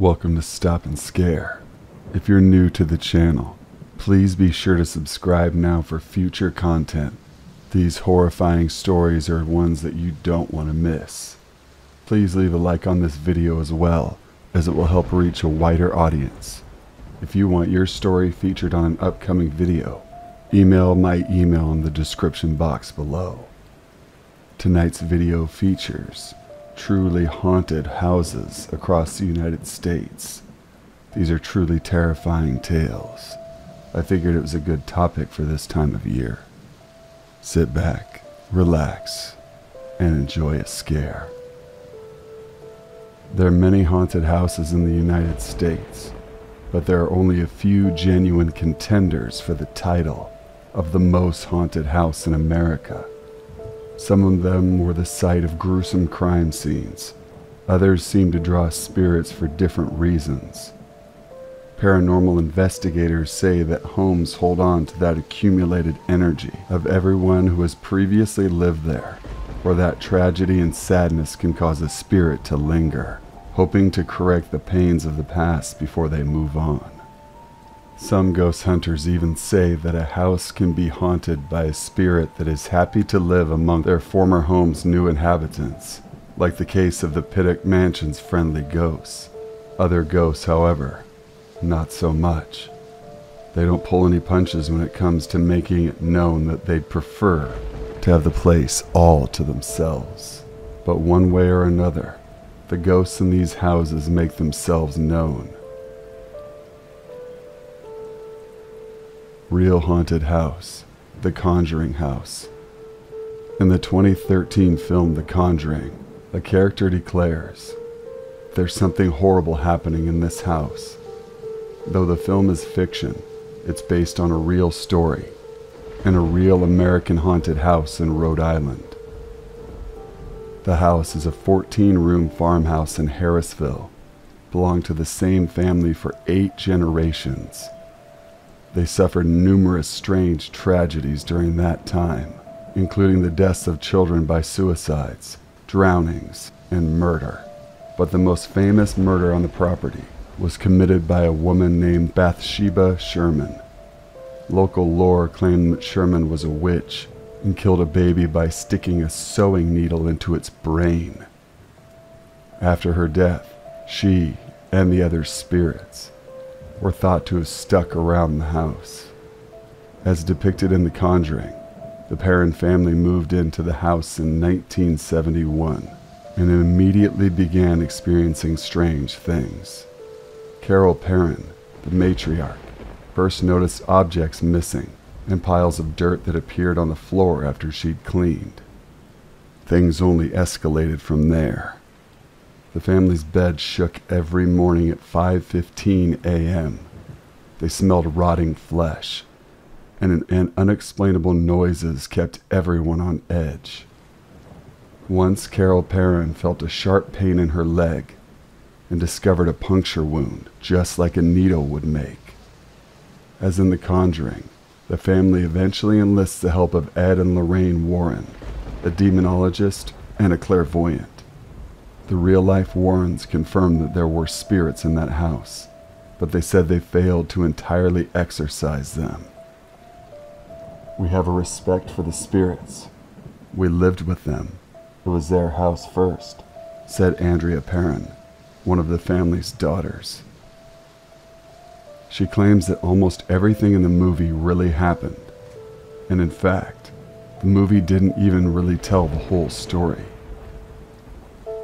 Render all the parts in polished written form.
Welcome to Stop and Scare. If you're new to the channel, please be sure to subscribe now for future content. These horrifying stories are ones that you don't want to miss. Please leave a like on this video as well, as it will help reach a wider audience. If you want your story featured on an upcoming video, email my email in the description box below. Tonight's video features truly haunted houses across the United States. These are truly terrifying tales. I figured it was a good topic for this time of year. Sit back, relax, and enjoy a scare. There are many haunted houses in the United States, but there are only a few genuine contenders for the title of the most haunted house in America. Some of them were the site of gruesome crime scenes. Others seem to draw spirits for different reasons. Paranormal investigators say that homes hold on to that accumulated energy of everyone who has previously lived there, or that tragedy and sadness can cause a spirit to linger, hoping to correct the pains of the past before they move on. Some ghost hunters even say that a house can be haunted by a spirit that is happy to live among their former home's new inhabitants, like the case of the Pittock Mansion's friendly ghosts. Other ghosts, however, not so much. They don't pull any punches when it comes to making it known that they'd prefer to have the place all to themselves. But one way or another, the ghosts in these houses make themselves known. Real haunted house, The Conjuring House. In the 2013 film The Conjuring, a character declares, "There's something horrible happening in this house." Though the film is fiction, it's based on a real story and a real American haunted house in Rhode Island. The house is a 14-room farmhouse in Harrisville, belonged to the same family for 8 generations. They suffered numerous strange tragedies during that time, including the deaths of children by suicides, drownings, and murder. But the most famous murder on the property was committed by a woman named Bathsheba Sherman. Local lore claimed that Sherman was a witch and killed a baby by sticking a sewing needle into its brain. After her death, she and the other spirits were thought to have stuck around the house. As depicted in The Conjuring, the Perron family moved into the house in 1971 and immediately began experiencing strange things. Carol Perron, the matriarch, first noticed objects missing and piles of dirt that appeared on the floor after she'd cleaned. Things only escalated from there. The family's bed shook every morning at 5:15 a.m. They smelled rotting flesh, and unexplainable noises kept everyone on edge. Once Carol Perron felt a sharp pain in her leg and discovered a puncture wound, just like a needle would make. As in The Conjuring, the family eventually enlists the help of Ed and Lorraine Warren, a demonologist and a clairvoyant. The real-life Warrens confirmed that there were spirits in that house, but they said they failed to entirely exorcise them. "We have a respect for the spirits. We lived with them. It was their house first," said Andrea Perron, one of the family's daughters. She claims that almost everything in the movie really happened, and in fact, the movie didn't even really tell the whole story.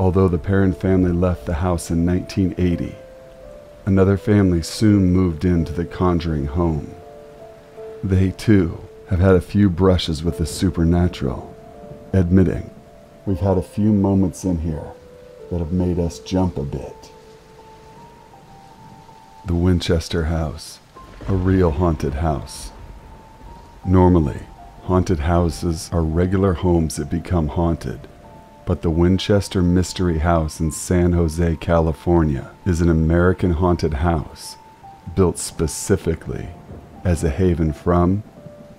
Although the Perron family left the house in 1980, another family soon moved into the Conjuring home. They, too, have had a few brushes with the supernatural, admitting, "We've had a few moments in here that have made us jump a bit." The Winchester House, a real haunted house. Normally, haunted houses are regular homes that become haunted. But the Winchester Mystery House in San Jose, California, is an American haunted house built specifically as a haven from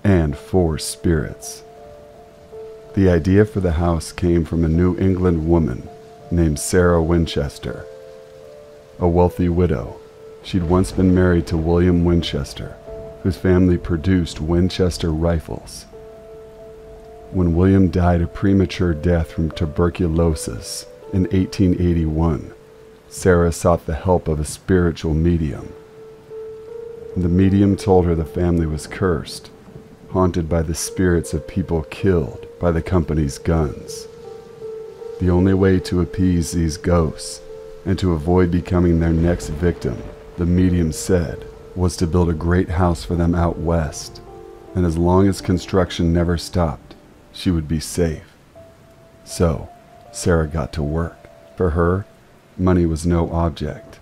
and for spirits. The idea for the house came from a New England woman named Sarah Winchester. a wealthy widow. She'd once been married to William Winchester, whose family produced Winchester rifles. When William died a premature death from tuberculosis in 1881, Sarah sought the help of a spiritual medium. The medium told her the family was cursed, haunted by the spirits of people killed by the company's guns. The only way to appease these ghosts and to avoid becoming their next victim, the medium said, was to build a great house for them out west, and as long as construction never stopped, she would be safe. So, Sarah got to work. For her, money was no object.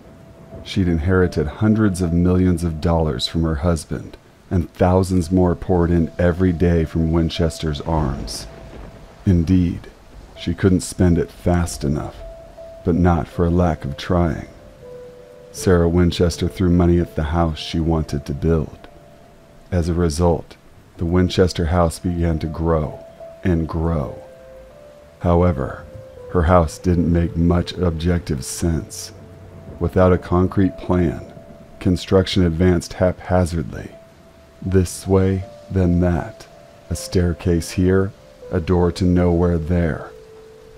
She'd inherited hundreds of millions of dollars from her husband, and thousands more poured in every day from Winchester's arms. Indeed, she couldn't spend it fast enough, but not for a lack of trying. Sarah Winchester threw money at the house she wanted to build. As a result, the Winchester house began to grow and grow. However, her house didn't make much objective sense. Without a concrete plan, construction advanced haphazardly. This way, then that. A staircase here, a door to nowhere there.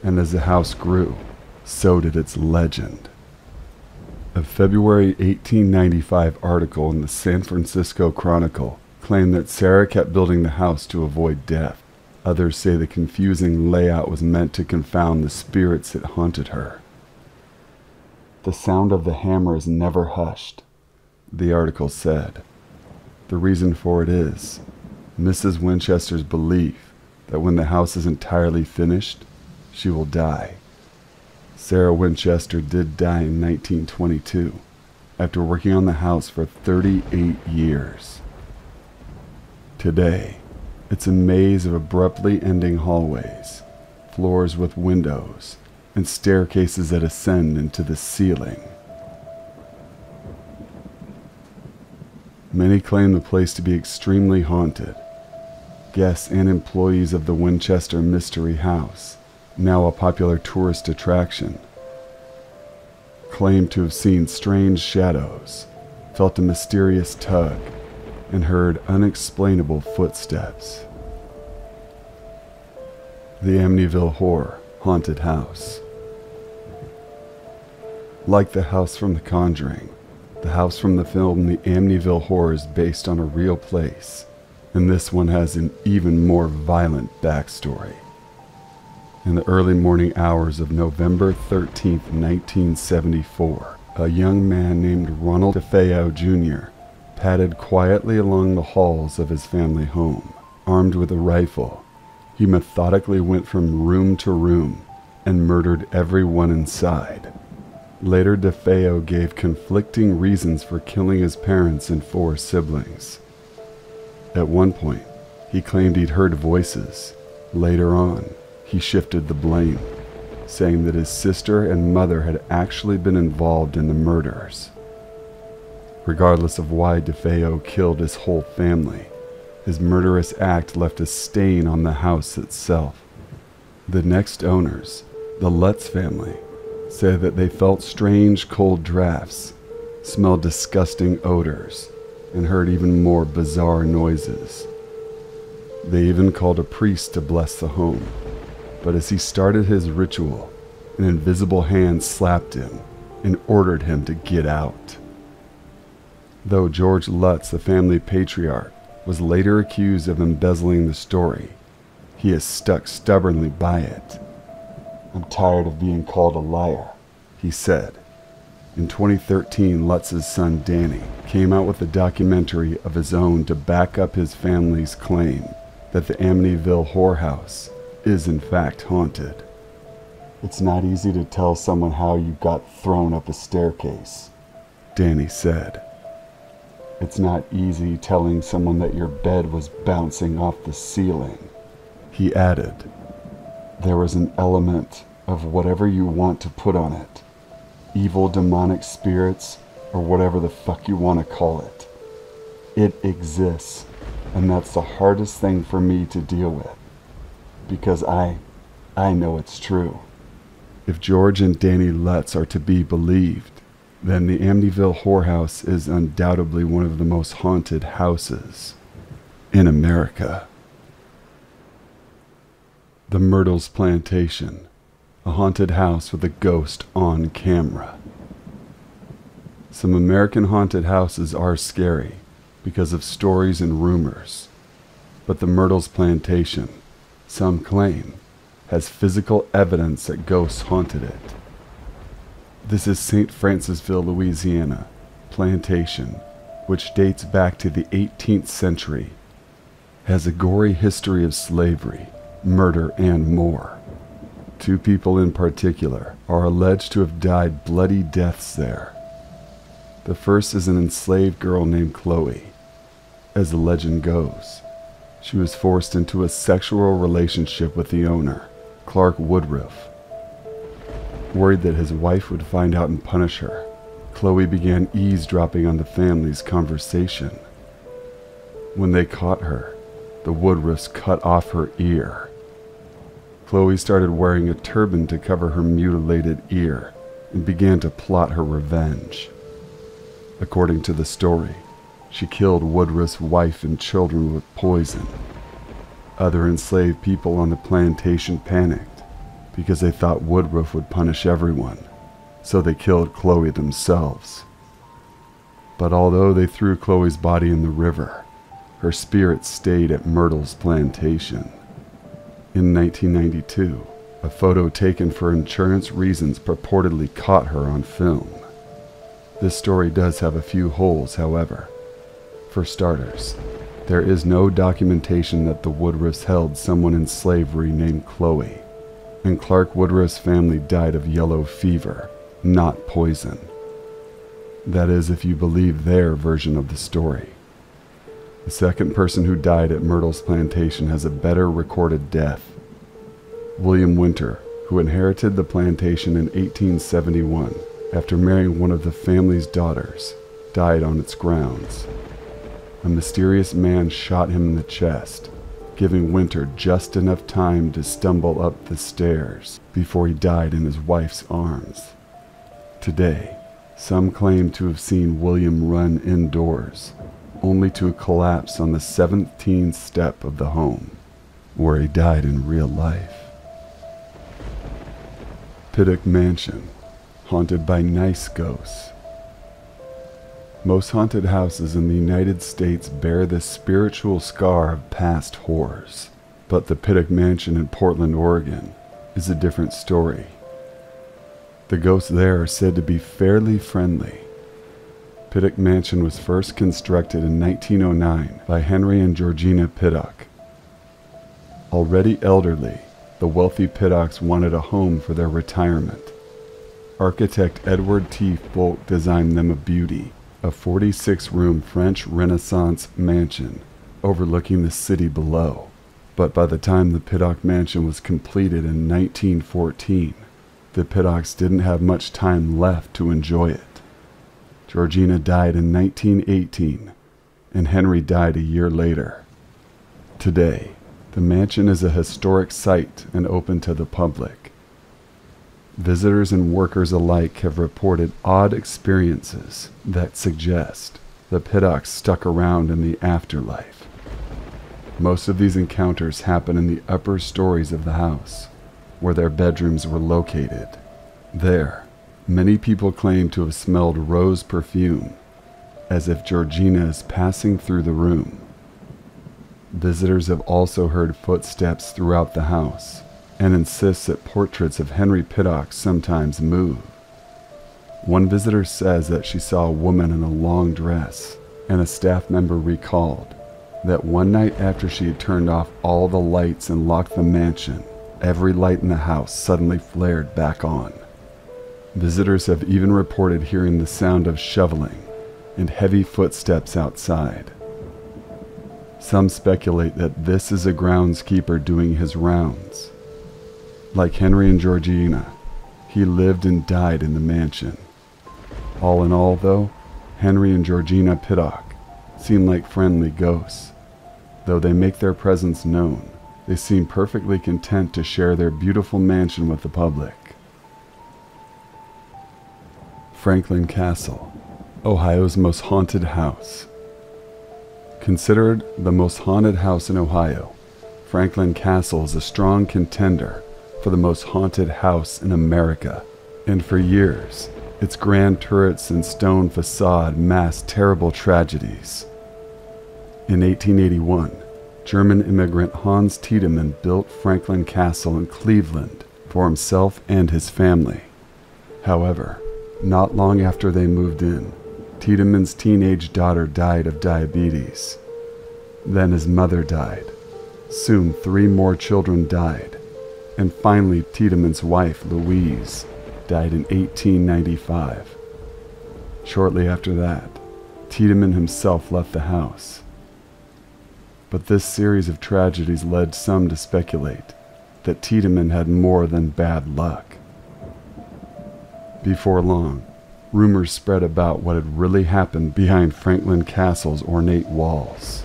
And as the house grew, so did its legend. A February 1895 article in the San Francisco Chronicle claimed that Sarah kept building the house to avoid death. Others say the confusing layout was meant to confound the spirits that haunted her. The sound of the hammers never hushed, the article said. The reason for it is Mrs. Winchester's belief that when the house is entirely finished, she will die. Sarah Winchester did die in 1922, after working on the house for 38 years. Today, it's a maze of abruptly ending hallways, floors with windows, and staircases that ascend into the ceiling. Many claim the place to be extremely haunted. Guests and employees of the Winchester Mystery House, now a popular tourist attraction, claim to have seen strange shadows, felt a mysterious tug, and heard unexplainable footsteps. The Amityville Horror Haunted House. Like the house from The Conjuring, the house from the film The Amityville Horror is based on a real place, and this one has an even more violent backstory. In the early morning hours of November 13, 1974, a young man named Ronald DeFeo Jr. padded quietly along the halls of his family home. Armed with a rifle, he methodically went from room to room and murdered everyone inside. Later, DeFeo gave conflicting reasons for killing his parents and 4 siblings. At one point, he claimed he'd heard voices. Later on, he shifted the blame, saying that his sister and mother had actually been involved in the murders. Regardless of why DeFeo killed his whole family, his murderous act left a stain on the house itself. The next owners, the Lutz family, said that they felt strange cold drafts, smelled disgusting odors, and heard even more bizarre noises. They even called a priest to bless the home, but as he started his ritual, an invisible hand slapped him and ordered him to get out. Though George Lutz, the family patriarch, was later accused of embezzling the story, he has stuck stubbornly by it. "I'm tired of being called a liar," he said. In 2013, Lutz's son Danny came out with a documentary of his own to back up his family's claim that the Amityville Horror House is in fact haunted. "It's not easy to tell someone how you got thrown up a staircase," Danny said. "It's not easy telling someone that your bed was bouncing off the ceiling." He added, "There was an element of whatever you want to put on it, evil demonic spirits, or whatever the fuck you want to call it. It exists, and that's the hardest thing for me to deal with, because I know it's true." If George and Danny Lutz are to be believed, then the Amityville whorehouse is undoubtedly one of the most haunted houses in America. The Myrtles Plantation, a haunted house with a ghost on camera. Some American haunted houses are scary because of stories and rumors, but the Myrtles Plantation, some claim, has physical evidence that ghosts haunted it. This is St. Francisville, Louisiana, plantation, which dates back to the 18th century, has a gory history of slavery, murder, and more. 2 people in particular are alleged to have died bloody deaths there. The first is an enslaved girl named Chloe. As the legend goes, she was forced into a sexual relationship with the owner, Clark Woodruff. Worried that his wife would find out and punish her, Chloe began eavesdropping on the family's conversation. When they caught her, the Woodruffs cut off her ear. Chloe started wearing a turban to cover her mutilated ear and began to plot her revenge. According to the story, she killed Woodruff's wife and children with poison. Other enslaved people on the plantation panicked because they thought Woodruff would punish everyone, so they killed Chloe themselves. But although they threw Chloe's body in the river, her spirit stayed at Myrtles Plantation. In 1992, a photo taken for insurance reasons purportedly caught her on film. This story does have a few holes, however. For starters, there is no documentation that the Woodruffs held someone in slavery named Chloe, and Clark Woodruff's family died of yellow fever, not poison. That is, if you believe their version of the story. The second person who died at Myrtles Plantation has a better recorded death. William Winter, who inherited the plantation in 1871 after marrying one of the family's daughters, died on its grounds. A mysterious man shot him in the chest, giving Winter just enough time to stumble up the stairs before he died in his wife's arms. Today, some claim to have seen William run indoors, only to collapse on the 17th step of the home, where he died in real life. Pittock Mansion, haunted by nice ghosts. Most haunted houses in the United States bear the spiritual scar of past horrors, but the Pittock Mansion in Portland, Oregon is a different story. The ghosts there are said to be fairly friendly. Pittock Mansion was first constructed in 1909 by Henry and Georgina Pittock. Already elderly, the wealthy Pittocks wanted a home for their retirement. Architect Edward T. Folk designed them a beauty, a 46-room French Renaissance mansion overlooking the city below. But by the time the Pittock Mansion was completed in 1914, the Pittocks didn't have much time left to enjoy it. Georgina died in 1918, and Henry died a year later. Today, the mansion is a historic site and open to the public. Visitors and workers alike have reported odd experiences that suggest the Pittocks stuck around in the afterlife. Most of these encounters happen in the upper stories of the house, where their bedrooms were located. There, many people claim to have smelled rose perfume, as if Georgina is passing through the room. Visitors have also heard footsteps throughout the house, and insists that portraits of Henry Pittock sometimes move. One visitor says that she saw a woman in a long dress, and a staff member recalled that one night after she had turned off all the lights and locked the mansion, every light in the house suddenly flared back on. Visitors have even reported hearing the sound of shoveling and heavy footsteps outside. Some speculate that this is a groundskeeper doing his rounds. Like Henry and Georgina, he lived and died in the mansion. All in all, though, Henry and Georgina Pittock seem like friendly ghosts. Though they make their presence known, they seem perfectly content to share their beautiful mansion with the public. Franklin Castle, Ohio's most haunted house. Considered the most haunted house in Ohio, Franklin Castle is a strong contender for the most haunted house in America, and for years, its grand turrets and stone facade masked terrible tragedies. In 1881, German immigrant Hans Tiedemann built Franklin Castle in Cleveland for himself and his family. However, not long after they moved in, Tiedemann's teenage daughter died of diabetes. Then his mother died. Soon 3 more children died. And finally Tiedemann's wife, Louise, died in 1895. Shortly after that, Tiedemann himself left the house. But this series of tragedies led some to speculate that Tiedemann had more than bad luck. Before long, rumors spread about what had really happened behind Franklin Castle's ornate walls.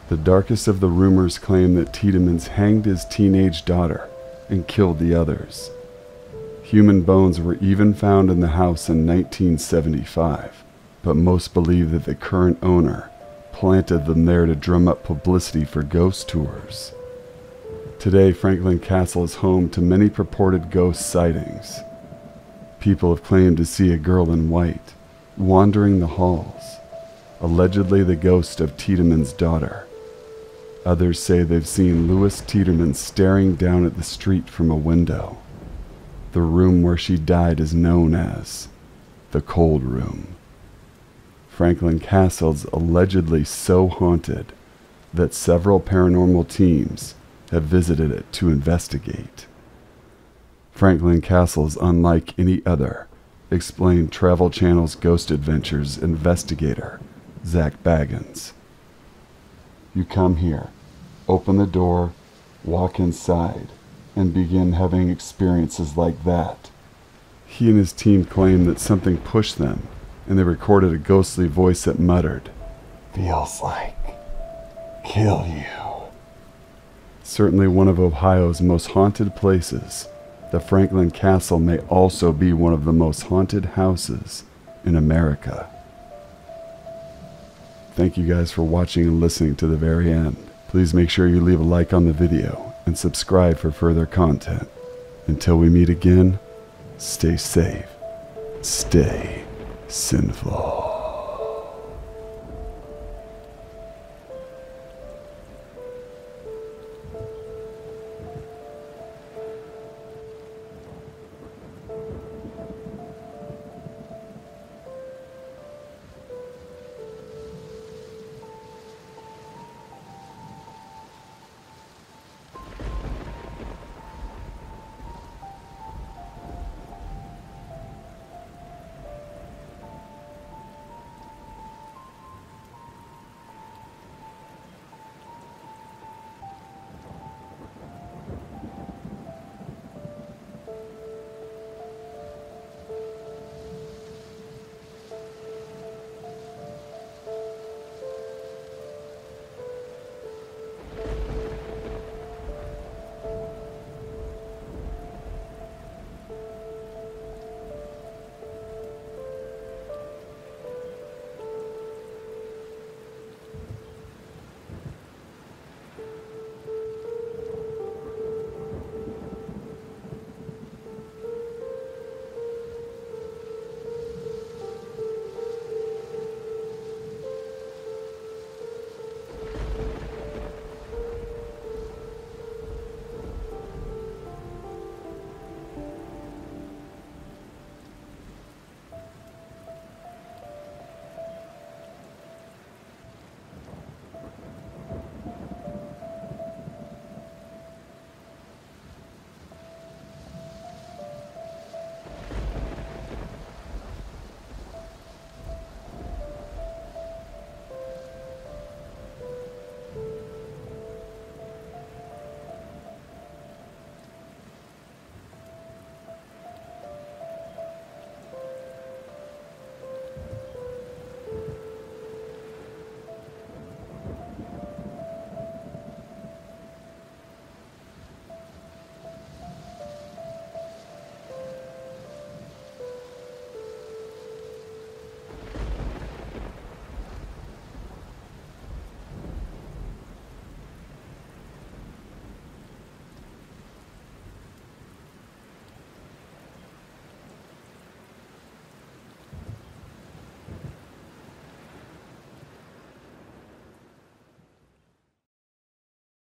The darkest of the rumors claimed that Tiedemann hanged his teenage daughter and killed the others. Human bones were even found in the house in 1975, but most believe that the current owner planted them there to drum up publicity for ghost tours. Today, Franklin Castle is home to many purported ghost sightings. People have claimed to see a girl in white wandering the halls, allegedly the ghost of Tiedemann's daughter. Others say they've seen Louise Tiedemann staring down at the street from a window. The room where she died is known as the Cold Room. Franklin Castle is allegedly so haunted that several paranormal teams have visited it to investigate. Franklin Castle is unlike any other, explained Travel Channel's Ghost Adventures investigator, Zach Baggins. You come here, open the door, walk inside, and begin having experiences like that. He and his team claimed that something pushed them, and they recorded a ghostly voice that muttered, "Feels like kill you." Certainly one of Ohio's most haunted places, the Franklin Castle may also be one of the most haunted houses in America. Thank you guys for watching and listening to the very end. Please make sure you leave a like on the video and subscribe for further content. Until we meet again, stay safe, stay sinful.